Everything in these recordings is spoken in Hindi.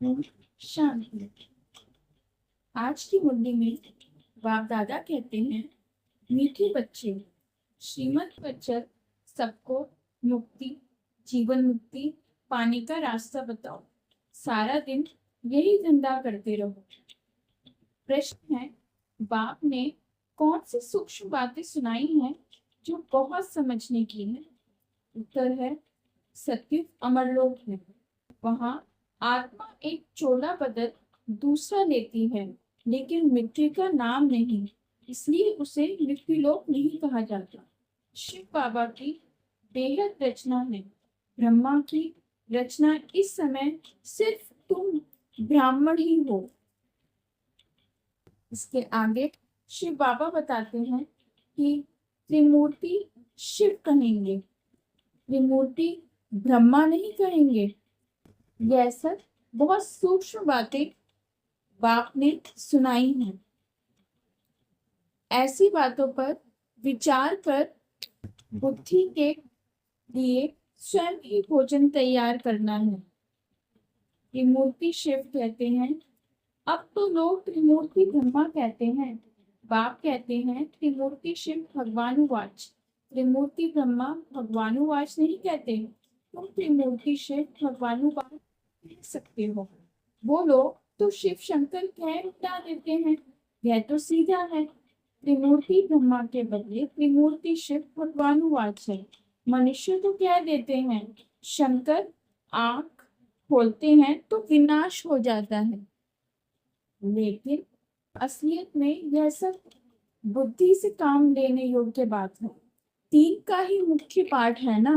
और शांति। आज की मुरली में बाप दादा कहते हैं, मीठे बच्चे, श्रीमत पर चल, सबको मुक्ति, जीवन मुक्ति पाने का रास्ता बताओ। सारा दिन यही धंधा करते रहो। प्रश्न है, बाप ने कौन सी सूक्ष्म बातें सुनाई हैं जो बहुत समझने की है? उत्तर है, सत्युग अमरलोक है। वहां आत्मा एक चोला बदल दूसरा लेती है, लेकिन मृत्यु का नाम नहीं, इसलिए उसे मृत्युलोक नहीं कहा जाता। शिव बाबा की बेहद रचना है। ब्रह्मा की रचना इस समय सिर्फ तुम ब्राह्मण ही हो। इसके आगे शिव बाबा बताते हैं कि त्रिमूर्ति शिव कहेंगे, त्रिमूर्ति ब्रह्मा नहीं कहेंगे। यह सब बहुत सूक्ष्म बातें बाप ने सुनाई हैं। ऐसी बातों पर विचार कर बुद्धि के लिए स्वयं ही भोजन तैयार करना है। त्रिमूर्ति शिव कहते हैं, अब तो लोग त्रिमूर्ति ब्रह्मा कहते हैं। बाप कहते हैं त्रिमूर्ति शिव भगवानुवाच, त्रिमूर्ति ब्रह्मा भगवानुवाच नहीं कहते। तुम त्रिमूर्ति शिव भगवानुवाच कह सकते हो। वो लोग तो शिव शंकर कह उठा देते हैं, यह तो सीधा है। त्रिमूर्ति ब्रह्मा के बदले त्रिमूर्ति शिव भगवानुवाच है। मनुष्य तो कह देते हैं, शंकर आंख खोलते हैं तो विनाश हो जाता है, लेकिन असलियत में यह सब बुद्धि से काम लेने योग्य बात है। तीन का ही मुख्य पाठ है ना,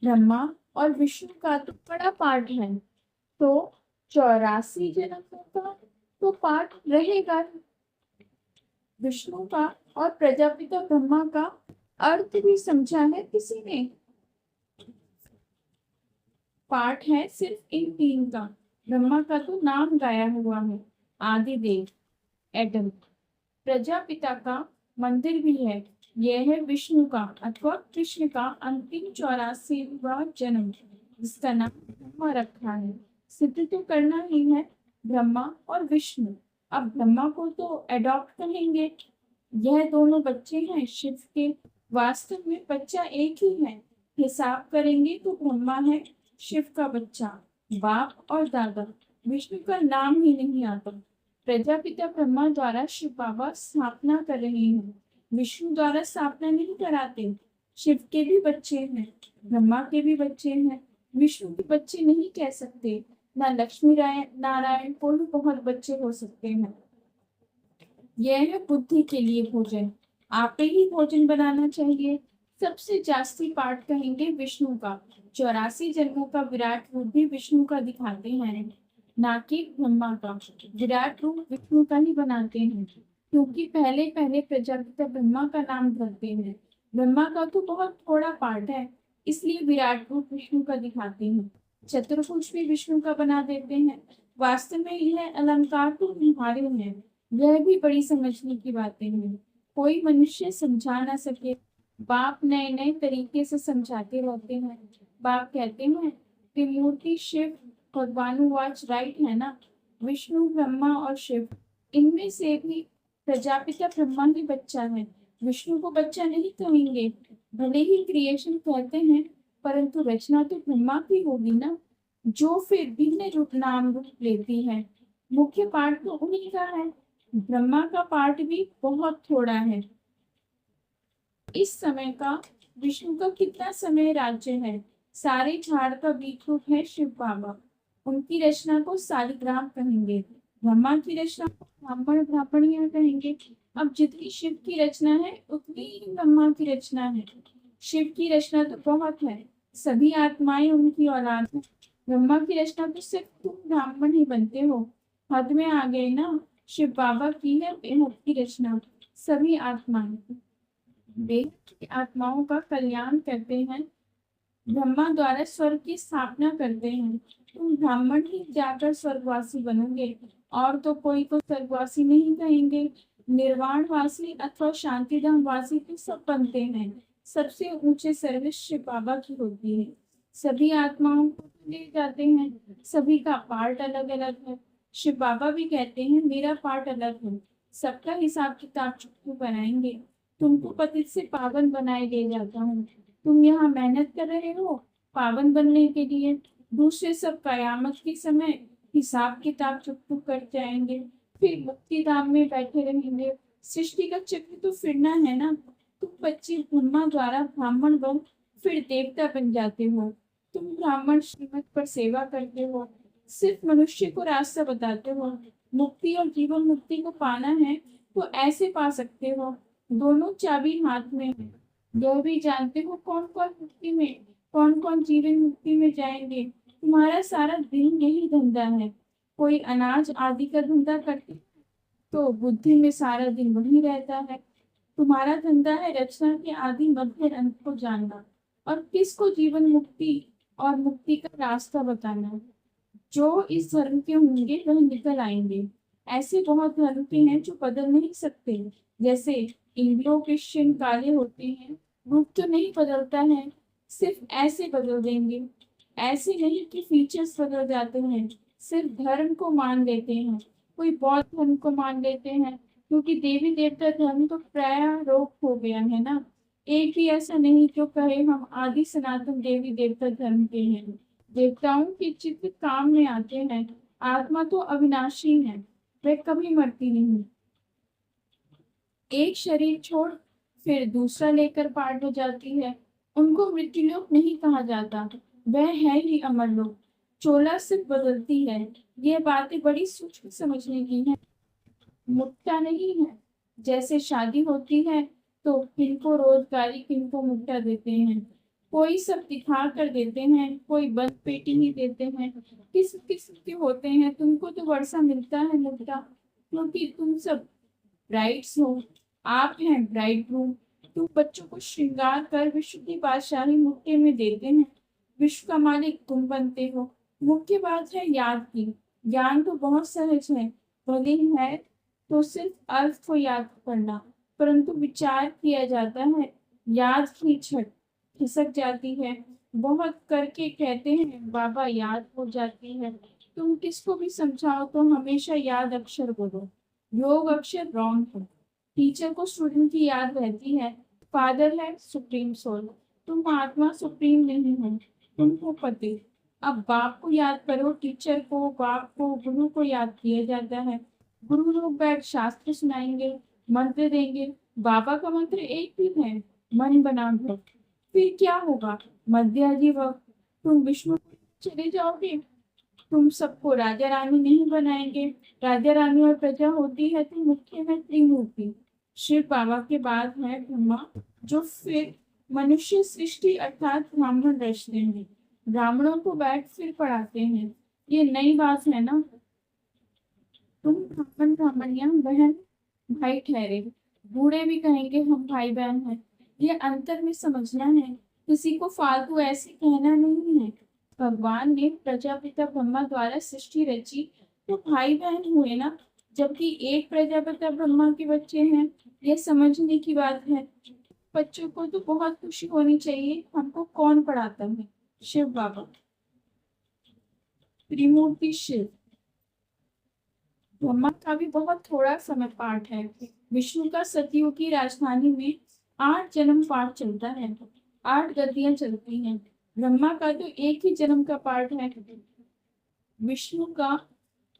ब्रह्मा और विष्णु का तो बड़ा पाठ है, तो 84 जन्मों का तो पाठ रहेगा। विष्णु का और प्रजापिता ब्रह्मा का अर्थ भी समझा है किसी ने? पाठ है सिर्फ इन तीन का। ब्रह्मा का तो नाम गाया हुआ है, आदिदेव, एडम। प्रजापिता का मंदिर भी है, यह है विष्णु का अथवा कृष्ण का अंतिम 84वां जन्म, जिसका नाम ब्रह्मा रखा है। सिद्ध तो करना ही है ब्रह्मा और विष्णु। अब ब्रह्मा को तो एडॉप्ट कहेंगे, यह दोनों बच्चे हैं शिव के। वास्तव में बच्चा एक ही है, हिसाब करेंगे तो ब्रह्मा है शिव का बच्चा, बाप और दादा। विष्णु का नाम ही नहीं आता। प्रजापिता ब्रह्मा द्वारा शिव बाबा स्थापना कर रहे हैं, विष्णु द्वारा स्थापना नहीं कराते। शिव के भी बच्चे हैं, ब्रह्मा के भी बच्चे हैं, विष्णु के बच्चे नहीं कह सकते। ना लक्ष्मी नारायण को भी बहुत बच्चे हो सकते हैं। यह है बुद्धि के लिए भोजन, आप ही भोजन बनाना चाहिए। सबसे जास्ती पाठ कहेंगे विष्णु का। 84 जन्मों का विराट रूप भी विष्णु का दिखाते हैं, ना कि ब्रह्मा का। विराट रूप विष्णु का ही बनाते हैं, क्योंकि पहले पहले प्रजापिता ब्रह्मा का नाम धरते हैं। ब्रह्मा का तो बहुत थोड़ा पार्ट है, इसलिए विराट रूप विष्णु का दिखाते हैं। चतुर्भुज भी विष्णु का बना देते हैं। वास्तव में यह अलंकार तो हमारे हैं, यह भी बड़ी समझने की बातें हैं। कोई मनुष्य समझा ना सके, बाप नए नए तरीके से समझाते रहते हैं। बाप कहते हैं त्रिमूर्ति शिव भगवानुवाच राइट है ना, विष्णु ब्रह्मा और शिव, इनमें से भी प्रजापिता ब्रह्मा ही बच्चा है, विष्णु को बच्चा नहीं कहेंगे। भले ही क्रिएशन कहते हैं, परंतु रचना तो ब्रह्मा की होगी ना, जो फिर भिन्न रूप नाम रूप लेती है। मुख्य पाठ तो उन्हीं का है, ब्रह्मा का पाठ भी बहुत थोड़ा है। इस समय का विष्णु का कितना समय राज्य है? सारे झाड़ का बीज रूप है शिव बाबा, उनकी रचना को शालिग्राम कहेंगे। ब्रह्मा की रचना को ब्राह्मण ब्राह्मणियां कहेंगे। अब जितनी शिव की रचना है उतनी ही ब्रह्मा की रचना है। शिव की रचना तो बहुत है, सभी आत्माएं उनकी औलाद है। ब्रह्मा की रचना तो सिर्फ तुम ब्राह्मण ही बनते हो, हद में आ गए ना। शिव बाबा की है बेहद की रचना, सभी आत्माएं बेहद की आत्माओं का कल्याण करते हैं। ब्रह्मा द्वारा स्वर्ग की स्थापना करते हैं। तुम ब्राह्मण ही जाकर स्वर्गवासी बनोगे, और तो कोई को स्वर्गवासी नहीं कहेंगे। निर्वाणवासी अथवा शांतिधाम वासी तो सब बनते हैं। सबसे ऊंचे सर्विस शिव बाबा की होती है, सभी आत्माओं को ले जाते हैं। सभी का पार्ट अलग अलग है। शिव बाबा भी कहते हैं मेरा पार्ट अलग है, सबका हिसाब किताब चुप्पू बनाएंगे। तुमको पतित से पावन बनाए ले जाता हूँ, तुम यहाँ मेहनत कर रहे हो पावन बनने के लिए, दूसरे सब कयामत के समय हिसाब किताब चुप्पू कर जाएंगे, फिर मुक्ति धाम में बैठे रहेंगे। सृष्टि का चक्र तो फिरना है ना। तुम बच्चे ब्रह्मा द्वारा ब्राह्मण बन फिर देवता बन जाते हो। तुम ब्राह्मण श्रीमत पर सेवा करते हो, सिर्फ मनुष्य को रास्ता बताते हो। मुक्ति और जीवन मुक्ति को पाना है तो ऐसे पा सकते हो, दोनों चाबी हाथ में है। यह भी जानते हो कौन कौन मुक्ति में, कौन कौन जीवन मुक्ति में जाएंगे। तुम्हारा सारा दिन यही धंधा है। कोई अनाज आदि का धंधा करते तो बुद्धि में सारा दिन वही रहता है। तुम्हारा धंधा है रचना के आदि मध्य अंत को जानना और किसको जीवन मुक्ति और मुक्ति का रास्ता बताना। जो इस धर्म के होंगे वह निकल आएंगे। ऐसे बहुत धर्म के हैं जो बदल नहीं सकते, जैसे इंग्लो क्रिश्चियन काले होते हैं, रूप तो नहीं बदलता है, सिर्फ ऐसे बदल देंगे। ऐसे नहीं कि फीचर्स बदल जाते हैं, सिर्फ धर्म को मान लेते हैं। कोई बौद्ध धर्म को मान लेते हैं, क्योंकि देवी देवता धर्म तो प्राय रोग हो गया है ना। एक भी ऐसा नहीं जो कहे हम आदि सनातन देवी देवता धर्म के हैं। देवताओं के चित्र काम में आते हैं, आत्मा तो अविनाशी है, वह कभी मरती नहीं। एक शरीर छोड़ फिर दूसरा लेकर पार हो जाती है। उनको मृत्युलोक नहीं कहा जाता, वह है ही अमरलोक। चोला सिर्फ बदलती है। ये बातें बड़ी सूक्ष्म समझने की है, मुट्टा नहीं है। जैसे शादी होती है तो किनको रोजगारी किनको मुट्टा देते हैं, कोई सब दिखा कर देते हैं, कोई बंद पेटी ही देते हैं। किस किस्म के होते हैं, तुमको तो वर्षा मिलता है मुट्टा, क्योंकि तुम सब ब्राइड्स हो, आप हैं ब्राइड ग्रूम। तुम बच्चों को श्रृंगार कर विश्व की बादशाही मुट्ठे में देते हैं, विश्व का मालिक तुम बनते हो। मुख्य बात है याद की। ज्ञान तो बहुत सहज है, भले ही है तो सिर्फ अर्थ को याद करना, परंतु विचार किया जाता है, याद की छट खिसक जाती है। बहुत करके कहते हैं बाबा याद हो जाती है। तुम किसको भी समझाओ तो हमेशा याद अक्षर बोलो, योग अक्षर रॉन्ग है। टीचर को स्टूडेंट की याद रहती है, फादर है सुप्रीम सोल, तुम आत्मा सुप्रीम नहीं हो, तुमको पति। अब बाप को याद करो, टीचर को, बाप को, गुरु को याद किया जाता है। गुरु लोग बैठ शास्त्र सुनाएंगे, मंत्र देंगे। बाबा का मंत्र एक ही है, मन बना दो। फिर क्या होगा, मध्याजी वक्त तुम विष्णु चले जाओगे। तुम सबको राजा रानी नहीं बनाएंगे, राजा रानी और प्रजा होती है तो मुख्य है त्रिमूर्ति। शिव बाबा के बाद है ब्रह्मा, जो फिर मनुष्य सृष्टि अर्थात ब्राह्मण रचते हैं, ब्राह्मणों को बैठ फिर पढ़ाते हैं। ये नई बात है ना। तुम ब्राह्मण ब्राह्मणियां बहन भाई ठहरे, बूढ़े भी कहेंगे हम भाई बहन हैं। ये अंतर में समझना है, किसी को फालतू ऐसे कहना नहीं है। भगवान ने प्रजापिता ब्रह्मा द्वारा सृष्टि रची तो भाई बहन हुए ना, जबकि एक प्रजापिता ब्रह्मा के बच्चे हैं। ये समझने की बात है। बच्चों को तो बहुत खुशी होनी चाहिए, हमको कौन पढ़ाता है, शिव बाबा। त्रिमूर्ति शिव। ब्रह्मा का भी बहुत थोड़ा समय पाठ है। विष्णु का सतयुग की राजधानी में 8 जन्म पाठ चलता है, 8 गद्दियां चलती हैं। ब्रह्मा का तो एक ही जन्म का पाठ है। विष्णु का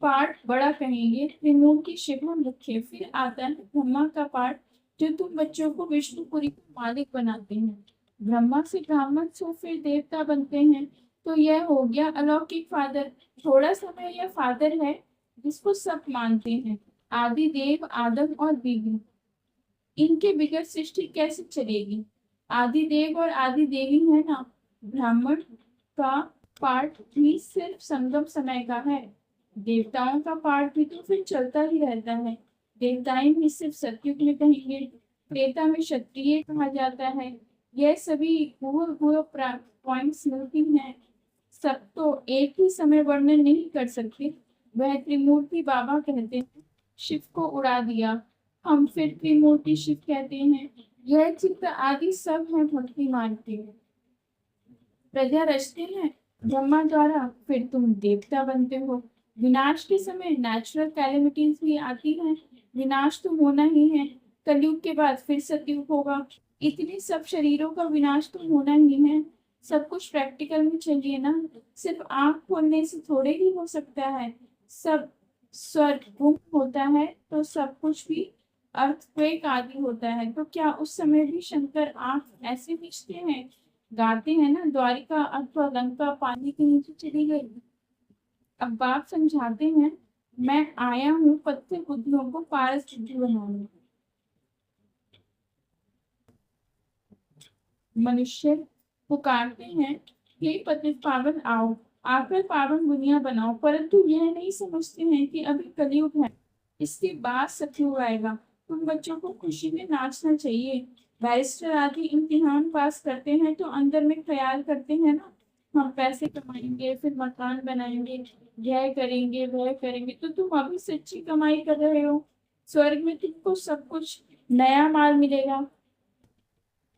पाठ बड़ा कहेंगे, त्रिमूर्ति शिव मुख्य, फिर आता है ब्रह्मा का पाठ, जो तुम बच्चों को विष्णुपुरी का मालिक बनाते हैं। ब्रह्मा से ब्राह्मण सो फिर देवता बनते हैं, तो यह हो गया अलौकिक फादर। थोड़ा समय यह फादर है जिसको सब मानते हैं, आदि देव आदम और बीवी। इनके बिगड़ सृष्टि कैसे चलेगी। आदि देव और आदि देवी है ना। ब्राह्मण का पाठ भी सिर्फ संगम समय का है, देवताओं का पाठ भी तो फिर चलता ही रहता है। देवताएं भी सिर्फ सतयुग में कहेंगे, त्रेता में क्षत्रिय कहा जाता है। यह सभी पूर्व पॉइंट्स मिलती हैं, सब तो एक ही समय वर्णन नहीं कर सकते। वह त्रिमूर्ति बाबा कहते हैं, शिव को उड़ा दिया, हम फिर त्रिमूर्ति शिव कहते हैं। यह चित्र आदि सब है भक्ति मार्ग के। प्रजा रचते हैं, ब्रह्मा द्वारा फिर तुम देवता बनते हो। विनाश के समय नेचुरल कैलेमिटीज भी आती हैं। विनाश तो होना ही है। कलयुग के बाद फिर सतयुग होगा। इतने सब शरीरों का विनाश तो होना ही है। सब कुछ प्रैक्टिकल में चलिए ना। सिर्फ आंख खोलने से थोड़े ही हो सकता है। सब स्वर्ग गुम होता है तो सब कुछ भी अर्थक्वेक आदि होता है। तो क्या उस समय भी शंकर आंख ऐसे मीचते हैं? गाते हैं ना, द्वारिका अथवा लंका पानी के नीचे चली गई। अब बाप समझाते हैं, मैं आया हूँ पत्थर बुद्धियों को पारस बुद्धि बनाने। मनुष्य पुकारते हैं, हे पतित पावन आओ, आकर पावन दुनिया बनाओ, परंतु यह नहीं समझते हैं कि अभी कलयुग है, इसके बाद सतयुग आएगा। उन बच्चों को खुशी में नाचना चाहिए। बैरिस्टर आदि इम्तिहान पास करते हैं तो अंदर में ख्याल करते हैं ना, हम पैसे कमाएंगे, फिर मकान बनाएंगे, यह करेंगे वह करेंगे। तो तुम अभी सच्ची कमाई कर रहे हो। स्वर्ग में तुमको सब कुछ नया माल मिलेगा।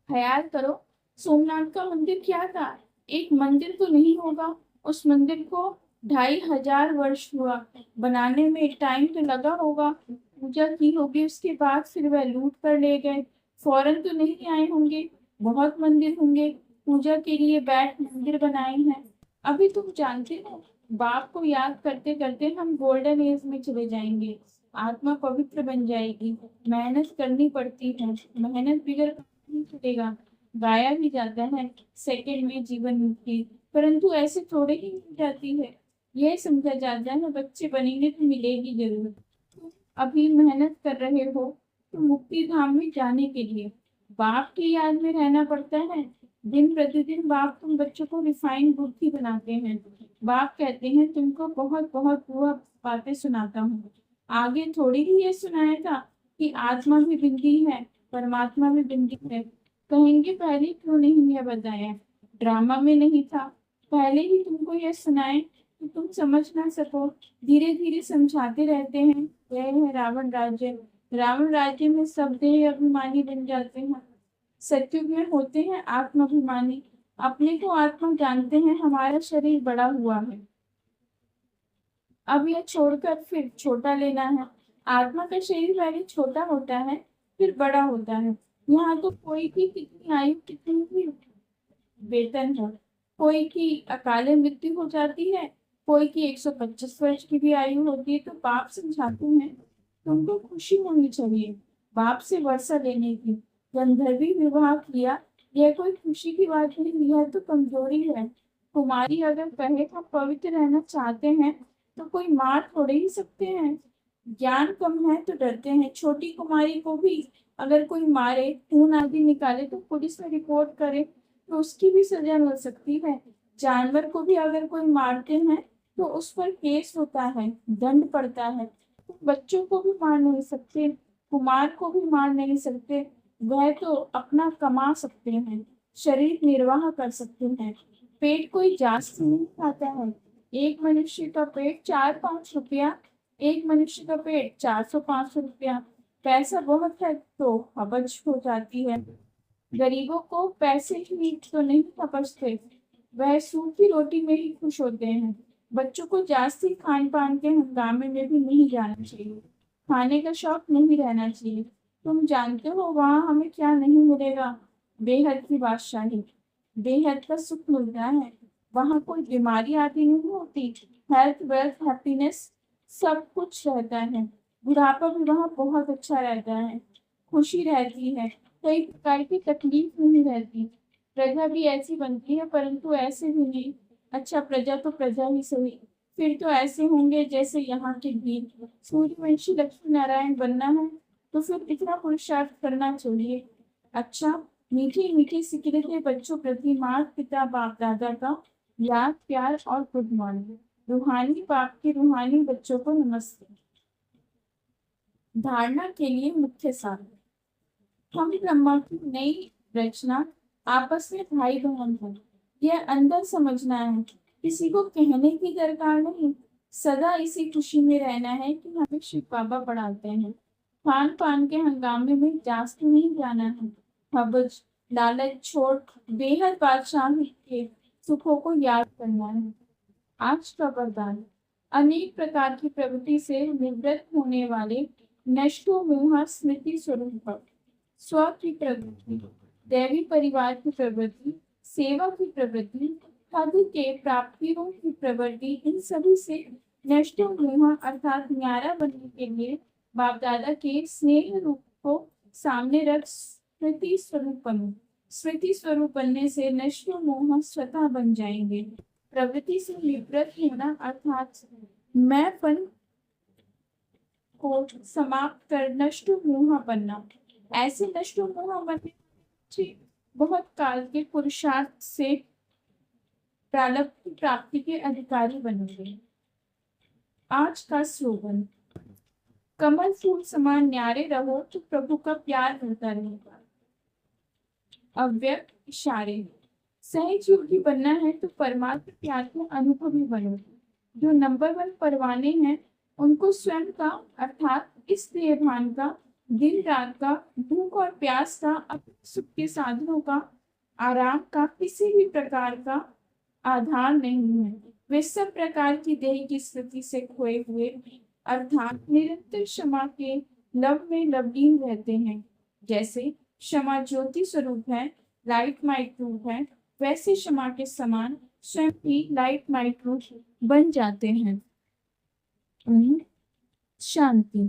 ख्याल करो, सोमनाथ का मंदिर क्या था? एक मंदिर तो नहीं होगा। उस मंदिर को 2500 वर्ष हुआ बनाने में। टाइम तो लगा होगा। पूजा की होगी, उसके बाद फिर वह लूट कर ले गए। फौरन तो नहीं आए होंगे। बहुत मंदिर होंगे, पूजा के लिए बैठ मंदिर बनाए हैं। अभी तुम जानते हो, बाप को याद करते करते हम गोल्डन एज में चले जाएंगे। आत्मा पवित्र बन जाएगी। मेहनत करनी पड़ती है, मेहनत बिगड़ नहीं चलेगा। गाया भी जाता है, सेकंड में जीवन मुक्ति, परंतु ऐसे थोड़े ही मिल जाती है। यह समझा जाता है बच्चे बनेंगे तो मिलेगी जरूर। तुम अभी मेहनत कर रहे हो तो मुक्ति धाम में जाने के लिए बाप की याद में रहना पड़ता है। दिन प्रतिदिन बाप तुम बच्चों को रिफाइंड बुद्धि बनाते हैं। बाप कहते हैं तुमको बहुत बहुत बुरा बातें सुनाता हूँ। आगे थोड़ी ही ये सुनाया था कि आत्मा भी बिंदी है, परमात्मा भी बिंदी है। कहेंगे पहले क्यों नहीं यह बताया, ड्रामा में नहीं था। पहले ही तुमको यह सुनाए तो तुम समझ ना सको। धीरे धीरे समझाते रहते हैं। यह है रावण राज्य। रावण राज्य में सब देह अभिमानी बन जाते हैं। सत्युग में होते हैं आत्माभिमानी। अपने को आत्मा जानते हैं, हमारा शरीर बड़ा हुआ है, अब यह छोड़कर फिर छोटा लेना है। आत्मा का शरीर पहले छोटा होता है, फिर बड़ा होता है। यहाँ तो कोई भी कितनी आयु कितनी भी वेतन है, कोई की अकाले मृत्यु हो जाती है, कोई की 125 वर्ष की भी आयु होती है। तो बाप समझाते हैं तुमको खुशी होनी चाहिए बाप से वर्षा लेने की। गंधर्वी विवाह किया, यह कोई खुशी की बात नहीं, यह तो कमजोरी है। कुमारी अगर कहे हम पवित्र रहना चाहते हैं तो कोई मार थोड़े ही सकते हैं। ज्ञान कम है तो डरते हैं। छोटी कुमारी को भी अगर कोई मारे, खून आदि निकाले तो पुलिस में रिपोर्ट करे तो उसकी भी सजा मिल सकती है। जानवर को भी अगर कोई मारते हैं तो उस पर केस होता है, दंड पड़ता है। तो बच्चों को भी मार नहीं सकते, कुमार को भी मार नहीं सकते। वह तो अपना कमा सकते हैं, शरीर निर्वाह कर सकते हैं। पेट कोई जास्त नहीं खाता है। एक मनुष्य का पेट 4-5 रुपया, एक मनुष्य का पेट 400-500 रुपया। पैसा बहुत है तो हवज हो जाती है। गरीबों को पैसे की तो नहीं तपसते, वह सूखी रोटी में ही खुश होते हैं। बच्चों को जास्ती खान पान के हंगामे में भी नहीं जाना चाहिए। खाने का शौक नहीं रहना चाहिए। तुम जानते हो वहां हमें क्या नहीं मिलेगा? बेहद की बादशाही, बेहद का सुख मिलता है। वहां कोई बीमारी आदि नहीं होती। हेल्थ वेल्थ हैप्पीनेस सब कुछ रहता है। बुढ़ापा भी वहां बहुत अच्छा रहता है, खुशी रहती है, कई प्रकार की तकलीफ नहीं रहती। प्रजा भी ऐसी बनती है, परंतु ऐसे भी नहीं। अच्छा, प्रजा तो प्रजा ही सही, फिर तो ऐसे होंगे जैसे यहाँ के भी। सूर्यवंशी लक्ष्मी नारायण बनना है तो फिर इतना पुरुषार्थ करना चाहिए। अच्छा, मीठी मीठी सिकरते बच्चों प्रति माता पिता बाप दादा का याद प्यार और गुड मॉर्निंग। रूहानी बाप के रूहानी बच्चों को नमस्ते। धारणा के लिए मुख्य सार। हम ब्रह्मा की नई रचना, आपस में भाई बहन है, यह अंदर समझना है। किसी को कहने की दरकार नहीं। सदा इसी खुशी में रहना है कि हमें शिव बाबा पढ़ाते हैं। खान पान के हंगामे में जास्त नहीं जाना है। हवज लालच छोड़ बेहद बादशाही के सुखों को याद करना है। आज का वरदान, अनेक प्रकार की प्रवृत्ति से निवृत्त होने वाले नष्टो मोह स्मृति स्वरूप स्व की प्रवृत्ति, दैवी परिवार की प्रवृत्ति, सेवा की प्रवृत्ति, पद के प्राप्तियों की प्रवृत्ति, इन सभी से नष्टो मोह अर्थात न्यारा बनने के लिए बाप दादा के स्नेह रूप को सामने रख स्मृति स्वरूप बनने से नष्टो मोह स्वतः बन जाएंगे। प्रवृत्ति से निवृत्त होना अर्थात मैंपन को समाप्त कर नष्ट मोह बनना। ऐसे नष्ट मोह बनने बहुत काल के पुरुषार्थ से प्रारब्ध प्राप्ति के अधिकारी बनेंगे। आज का स्लोगन, कमल फूल समान न्यारे रहो तो प्रभु का प्यार मिलता रहेगा। अव्यक्त इशारे, सहज योगी बनना है तो परमात्मा प्यार के अनुभवी बनो। जो नंबर 1 परवाने हैं उनको स्वयं का अर्थात इस देहभान का, दिन रात का, भूख और प्यास का, अपने सुख के साधनों का, आराम का किसी भी प्रकार का आधार नहीं है। वे सब प्रकार की देह की स्थिति से खोए हुए अर्थात निरंतर क्षमा के लव में लवलीन रहते हैं। जैसे क्षमा ज्योति स्वरूप है, लाइट माइट रूप है, वैसे क्षमा के समान स्वयं ही लाइट माइट रूप बन जाते हैं। शांति।